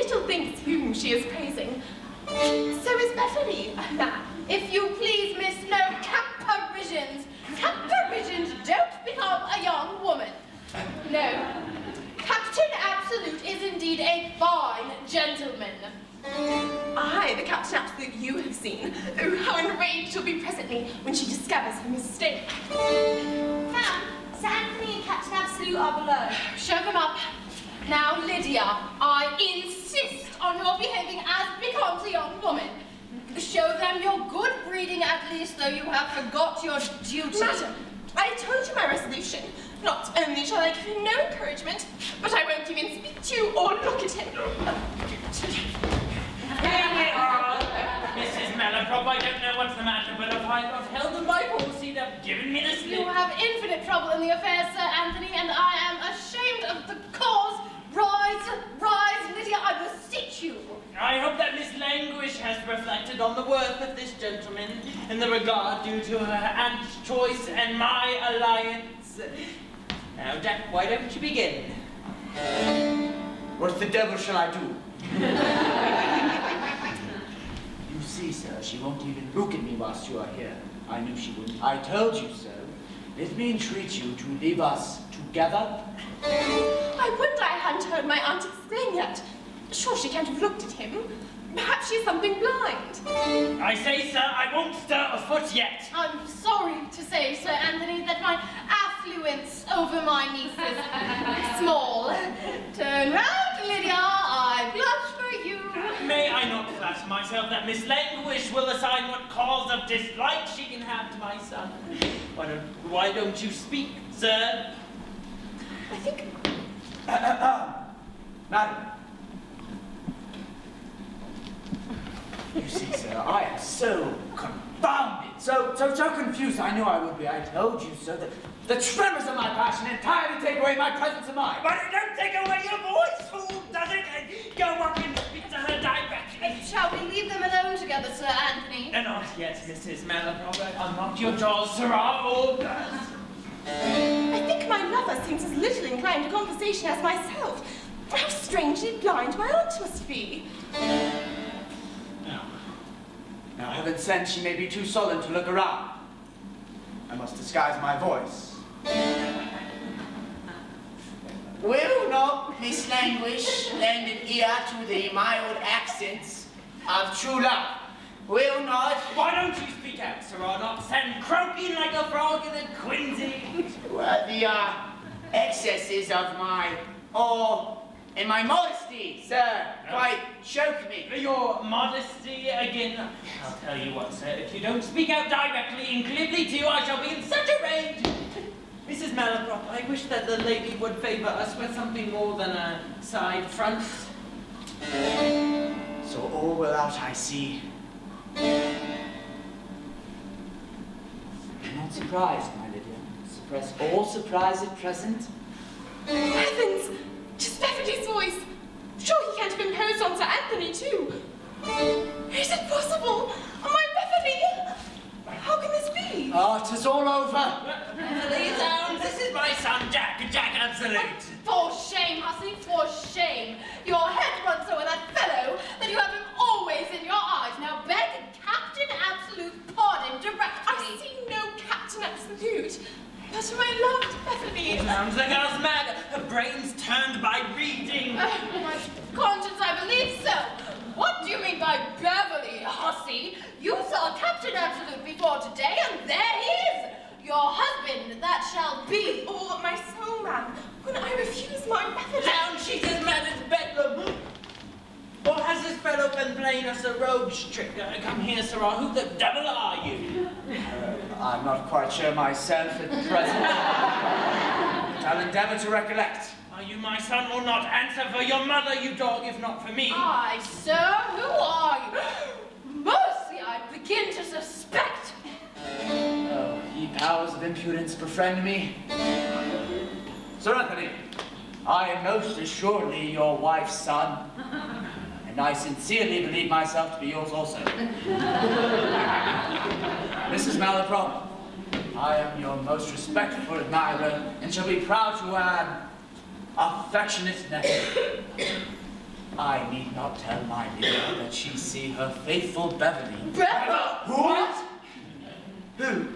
little thinks whom she is praising. So is Beverly. If you please, miss, no Camparisions. Camparisions don't become a young woman. No. Captain Absolute is indeed a fine gentleman. Aye, the Captain Absolute you have seen. Oh, how enraged she'll be presently when she discovers her mistake. Ma'am, Sir Anthony and Captain Absolute are below. Show them up. Now, Lydia, I insist on your behaving as becomes a young woman. Show them your good breeding at least, though you have forgot your duty. Madam, I told you my resolution. Not only shall I give him no encouragement, but I won't even speak to you or look at him. Here we are, Mrs. Malaprop. I don't know what's the matter, but if I've held them by force, he'd have given me the slip. You have infinite trouble in the affair, Sir Anthony, and I am ashamed of the cause. Rise, Lydia, I beseech you. I hope that Miss Languish has reflected on the worth of this gentleman and the regard due to her aunt's choice and my alliance. Now, Jack, why don't you begin? What the devil shall I do? You see, sir, she won't even look at me whilst you are here. I knew she wouldn't. I told you so. Let me entreat you to leave us together. I wonder I hadn't heard my aunt exclaim yet. Sure, she can't have looked at him. Perhaps she's something blind. I say, sir, I won't stir a foot yet. I'm sorry to say, Sir Anthony, that my affluence over my niece is small. Turn round, Lydia, I blush for you. May I not flatter myself that Miss Languish will assign what cause of dislike she can have to my son? Why don't you speak, sir? I think... Madam. You see, sir, I am so confounded, so confused. I knew I would be. I told you so. The tremors of my passion entirely take away my presence of mind. But it don't take away your voice, fool, does it? Go up and speak to her directly. Shall we leave them alone together, Sir Anthony? Not yet, Mrs. Malaprop. Unlock your jaws, sirrah, orders. I think my lover seems as little inclined to conversation as myself. How strangely blind my aunt must be. Now, heaven sent, she may be too sullen to look around. I must disguise my voice. Will not Miss Languish lend an ear to the mild accents of true love? Will not... Why don't you speak out, sirrah, not stand croaking like a frog in a quinsy? Well, the excesses of my awe and my modesty, sir, quite choke me. Your modesty again. I'll tell you what, sir, if you don't speak out directly and clearly to you, I shall be in such a rage. Mrs. Malaprop, I wish that the lady would favour us with something more than a side front. So all will out, I see. I'm not surprised, my Lydia. Suppress all surprise at present. Heavens! Just Beverly's voice! Sure he can't have imposed on Sir Anthony, too. Is it possible? Oh, my Beverly! How can this be? Ah, 'tis all over. Beverly Sounds, this is my son, Jack Absolute. For shame, hussy, for shame. Your head runs so with that fellow that you have him always in your eyes. Now beg Captain Absolute pardon directly. I see no Captain Absolute. But my loved Beverly. Sounds the girl's mad. Her brain's turned by reading. My conscience, I believe so. What do you mean by Beverly, hussy? You saw Captain Absolute before today, and there he is. Your husband, that shall be. Oh, my soul, man. When I refuse my Beverly. Down, she's as mad as Bedlam. Or has this fellow been playing us a rogue's trick? Come here, sirrah. Who the devil are you? I'm not quite sure myself at present. But I'll endeavour to recollect. Are you my son or not? Answer for your mother, you dog, if not for me. Aye, sir, who are you? Mercy, I begin to suspect. Oh, ye powers of impudence befriend me. Sir Anthony, I am most assuredly your wife's son. And I sincerely believe myself to be yours also. Mrs. Malaprop, I am your most respectful admirer, and shall be proud to add, affectionate nephew. I need not tell my Lydia that she see her faithful Beverly. Beverly? What? Who,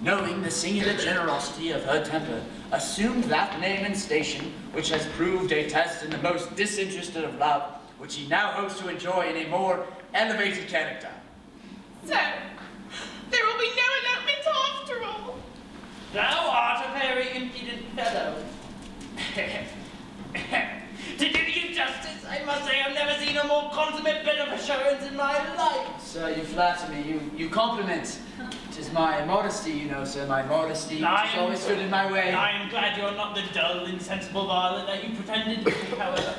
knowing the singular generosity of her temper, assumed that name and station which has proved a test in the most disinterested of love, which he now hopes to enjoy in a more elevated character. So, there will be no elopement after all. Thou art a very impudent fellow. To do you justice, I must say I've never seen a more consummate bit of assurance in my life. Sir, you flatter me, you compliment. 'Tis my modesty, you know, sir, my modesty, which has always stood in my way. I am glad you're not the dull, insensible varlet that you pretended to be, however.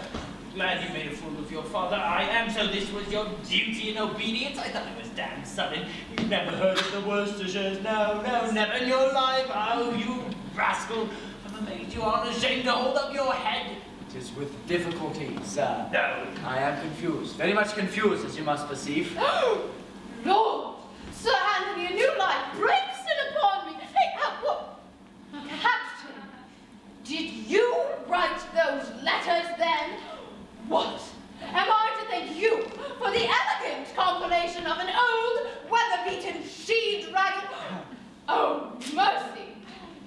Glad you made a fool of your father. I am, so this was your duty and obedience. I thought it was damn sudden. You've never heard of the Worcestershire's. No, never in your life. Oh, you rascal. I'm amazed you aren't ashamed to hold up your head. 'Tis with difficulty, sir. No. I am confused, very much confused, as you must perceive. Lord, Sir Anthony, a new light breaks in upon me. Hey, what? Captain, did you write those letters then? What? Am I to thank you for the elegant compilation of an old, weather-beaten she-dragon? Oh, mercy!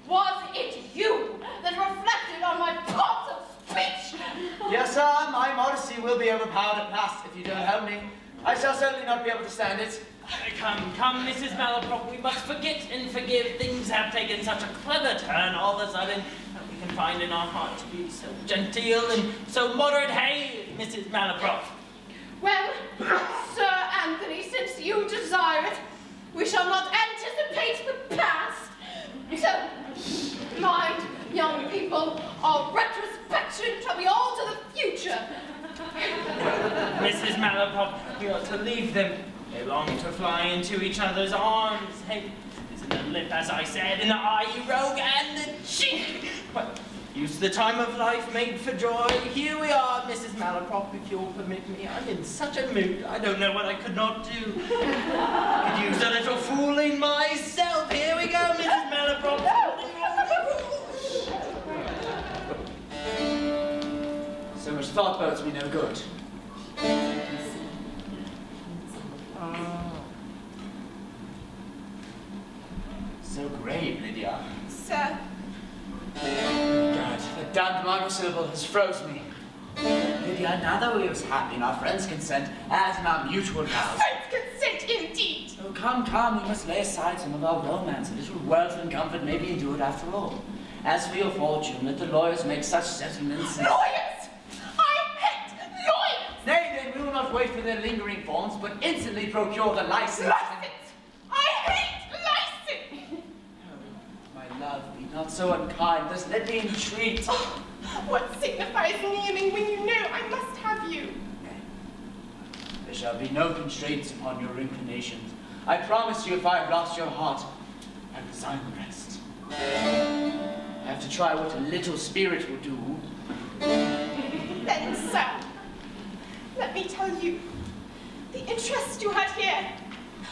Was it you that reflected on my parts of speech? Yes, sir, my modesty will be overpowered at last if you don't help me. I shall certainly not be able to stand it. Come, Mrs. Malaprop, we must forget and forgive. Things have taken such a clever turn all of a sudden that we can find in our heart to be so genteel and so moderate. Hey, Mrs. Malaprop. Well, Sir Anthony, since you desire it, we shall not anticipate the past. So, mind, young people, our retrospection shall be all to the future. Mrs. Malaprop, we ought to leave them. They long to fly into each other's arms. Hey, is in the lip, as I said, in the eye, you rogue, and the cheek. But use the time of life made for joy. Here we are, Mrs. Malaprop, if you'll permit me. I'm in such a mood, I don't know what I could not do. I could use a little fooling myself. Here we go, Mrs. Malaprop. So much thought bodes me no good. So grave, Lydia. Sir, God, the damned monosyllable has froze me. Lydia, now that we are happy in our friends' consent, as in our mutual vows. friends consent indeed. Oh, come, we must lay aside some of our romance. A little wealth and comfort may be endured after all. As for your fortune, let the lawyers make such settlements. Lawyers! I hate lawyers! Nay, then, we will not wait for their lingering forms, but instantly procure the license. License! I hate license! My love, be not so unkind. Thus let me entreat. Oh, what signifies kneeling when you know I must have you? There shall be no constraints upon your inclinations. I promise you, if I have lost your heart, I resign the rest. I have to try what a little spirit will do. Then, sir, let me tell you, the interest you had here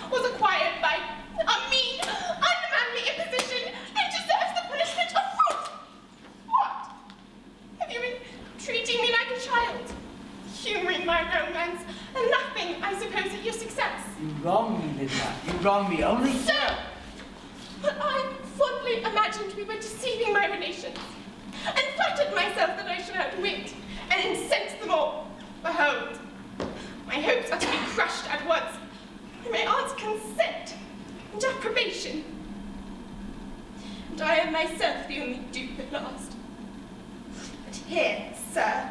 was acquired by a mean, unmanly imposition and deserves the punishment of fraud. What? Have you been treating me like a child? Humoring my romance and laughing, I suppose, at your success? You wrong me, Lydia. You wrong me only. Sir! But I fondly imagined we were deceiving my relations, and flattered myself that I should outwit and incense them all. Behold, my hopes are to be crushed at once by my aunt's consent and approbation. And I am myself the only dupe at last. But here, sir,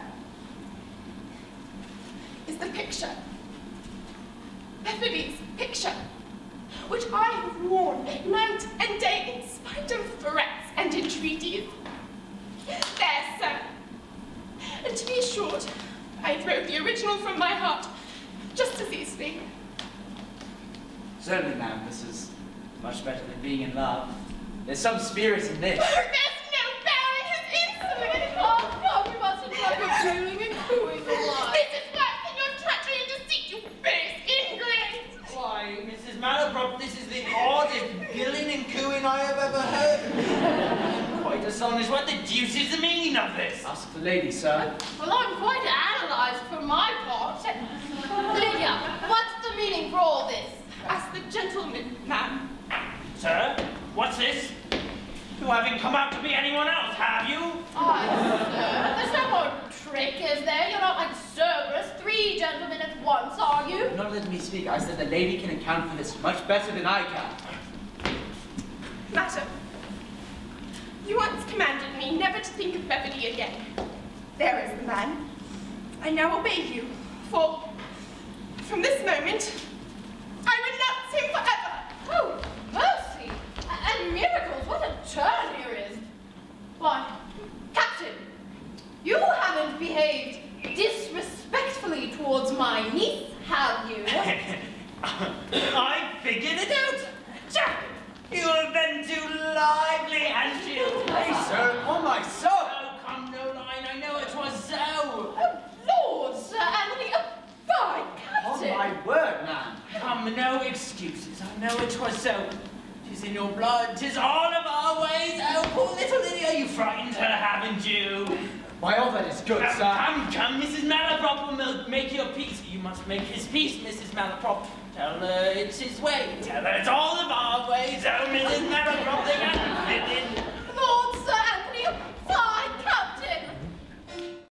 is the picture. Beverly's picture, which I have worn night and day in spite of threats and entreaties. There, sir. And to be assured, I throw the original from my heart just as easily. Certainly, ma'am, this is much better than being in love. There's some spirit in this. There's no bearing his insolence! Oh, you mustn't have your cooing and cooing alive. This is worse than your treachery and deceit, you base ingrate! Why, Mrs. Malaprop, this is the oddest billing and cooing I have ever heard. I'm quite astonished. What the deuce is the meaning of this? Ask the lady, sir. Well, I'm quite analysed for once, are you? Not letting me speak. I said the lady can account for this much better than I can. Madam, you once commanded me never to think of Beverly again. There is the man. I now obey you, for from this moment, I renounce him forever. Oh, mercy! And miracles, what a turn here is! Why, Captain, you haven't behaved disrespectfully towards my niece, have you? I figured it out. Jack, you have been too lively, haven't you? Hey, sir, on my soul! Oh, come no line, I know it was so. Oh, Lord, Sir Anthony, by Captain! On my word, man. Come, no excuses. I know it was so. 'Tis in your blood. 'Tis all of our ways. Oh, poor little Lydia, you frightened her, haven't you? Why, all that is good, Come, sir. come, Mrs. Malaprop will make your peace. You must make his peace, Mrs. Malaprop. Tell her it's his way. Tell her it's all of our ways. Oh, Mrs. Malaprop, they got living.